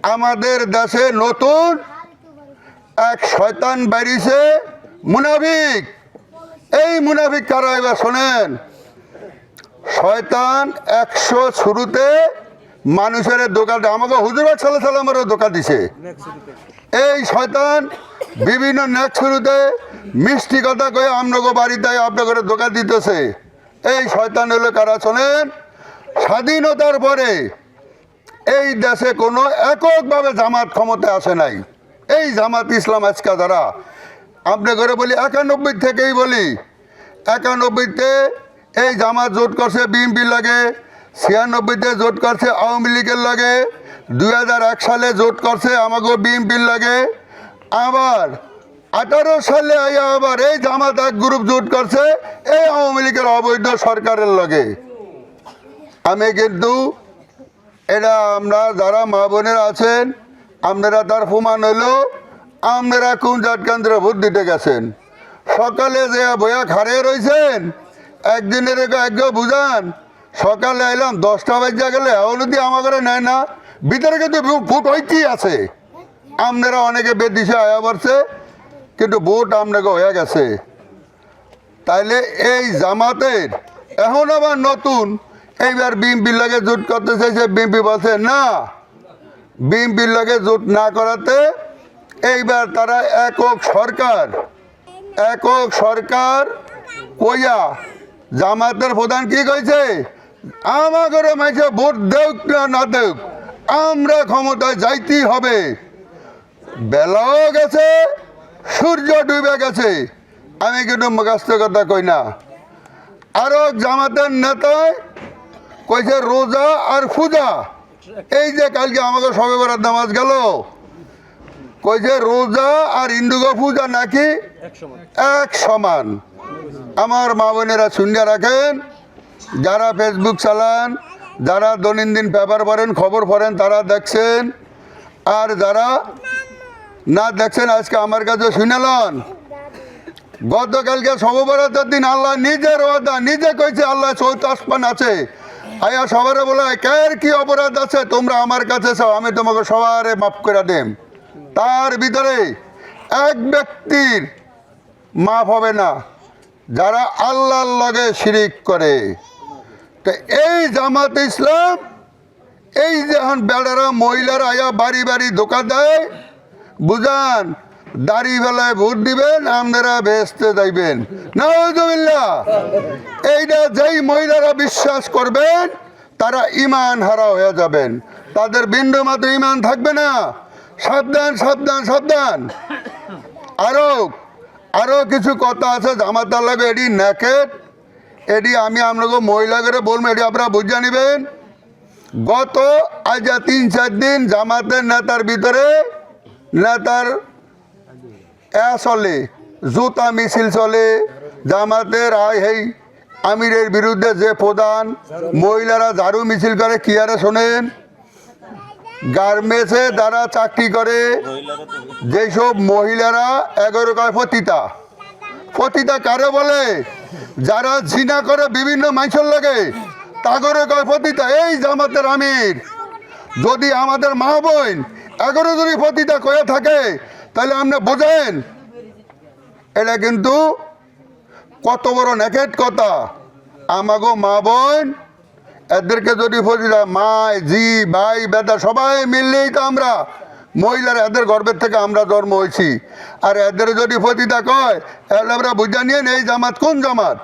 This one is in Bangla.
আমাদের দেশে নতুন এক শয়তান বেরিয়েছে, মুনাফিক। এই মুনাফিক কারা এবার শোনেন। শয়তান 100 শুরুতে মানুষের দোকান, আমাকে হুজুর সাল্লাল্লাহু আলাইহি ওয়াসাল্লামেরও দোকান দিছে। এই শয়তান বিভিন্ন নেক শুরুতে মিষ্টি কথা কয়ে আপনাকে বাড়িতে আপনাকে দোকান দিতেছে। এই শয়তান হলো কারা শোনেন। স্বাধীনতার পরে এই দেশে কোনো এককভাবে জামাত ক্ষমতায় আসে নাই। এই জামাত ইসলাম আজকে যারা আপনি করে বলি 91 থেকেই বলি, 91তে এই জামাত জোট করছে বিএনপির লাগে, 96তে জোট করছে আওয়ামী লীগের লাগে, 2001 সালে জোট করছে আমাকে বিএনপির লাগে, আবার 18 সালে আবার এই জামাত এক গ্রুপ জোট করছে এই আওয়ামী লীগের অবৈধ সরকারের লাগে। আমি কিন্তু এটা আমরা যারা মা বোনেরা আছেন আপনারা তার প্রমাণ হইল আপনারা কোন জাত কেন্দ্রে ভোট দিতে গেছেন। সকালে যে বইয়া খাড়ে রয়েছেন একদিনের একগো বুঝান। সকালে এলাম 10টা বাজে গেলে এখনো আমার ঘরে নেয় না, ভিতরে কিন্তু ভোট হইতেই আছে। আপনারা অনেকে বেদিশে আয়া পড়ছে কিন্তু ভোট আপনাকে হয়ে গেছে। তাইলে এই জামাতের এখন আবার নতুন এইবার বিএনপির লাগে জোট করতে চাইছে। বিএনপি বলছে না, বিএনপির লাগে জোট না করাতে এইবার তারা একক সরকার কইয়া জামাতের প্রধান কি কইছে, আমাদের মাইছে ভোট দেউক না দেউক আমরা ক্ষমতায় যাইতেই হবে। বেলাও গেছে, সূর্য ডুবে গেছে। আমি কিন্তু মুখস্থ কথা কই না। আরো জামাতের নেতায় কইছে রোজা আর পূজা, এই যে কালকে আমাকে সবে বরাত নামাজ গেল, কইছে রোজা আর ইন্দুগো পূজা নাকি এক সমান। আমার মা বোনেরা শুনিয়া রাখেন, যারা ফেসবুক চালান, যারা দৈনন্দিন পেপার পড়েন, খবর পড়েন, তারা দেখছেন। আর যারা না দেখছেন আজকে আমার কাছে শুনালন। গতকালকে সবে বরাতের দিন আল্লাহ নিজের ওয়াদা নিজে কইছে, আল্লাহ চৌথ আসমান আছে, আয়া সবারে বলে কার কি অপরাধ আছে তোমরা আমার কাছে চাও, আমি তোমাকে সবারে মাফ করে দেম। তার ভিতরে এক ব্যক্তির মাফ হবে না, যারা আল্লাহর লগে শিরিক করে। তো এই জামাত ইসলাম এই যখন বেড়ারা মহিলারা আয়া বাড়ি বাড়ি ধোকা দেয়, বুঝান দাড়ি বেলায় ভোট দিবেন আপনারা বেহেশতে যাইবেন। নাউযুবিল্লাহ। এইটা যেই মহিলারা বিশ্বাস করবেন তারা ইমান হারা হয়ে যাবেন, তাদের বিন্দু মাত্র ইমান থাকবে না। সাবধান সাবধান সাবধান। আরো কিছু কথা আছে জামাত লাগে, এটি নেকেট, এটি আমি আপনাকে মহিলা করে বলবো, এটি আপনারা বুঝে নেবেন। গত আজ 3-4 দিন জামাতের নেতার ভিতরে নেতার চলে, জুতা মিছিল চলে। জামাতের এই আমিরের বিরুদ্ধে যে প্রধান মহিলারা ঝাড়ু মিছিল করে কি আরে শোনেন, গার্মেন্টসে যারা চাকরি করে যেসব মহিলারা 11 কয় পতিতা কারে বলে, যারা জিনা করে বিভিন্ন মানুষের লাগে তাগরে কয় পতিতা। এই জামাতের আমির যদি আমাদের মা বোন 11 যদি পতিতা কয়ে থাকে তাহলে আপনি বোঝেন এটা কিন্তু কত বড় নেকেট কথা। আমাগো মা বোন এদেরকে যদি পতিতা, মা জি ভাই বেদা সবাই মিললেই তো আমরা মহিলারা এদের গর্বের থেকে আমরা জন্ম হয়েছি। আর এদের যদি পতিতা কয় তাহলে আমরা বুঝা নিয়ে এই জামাত কোন জামাত।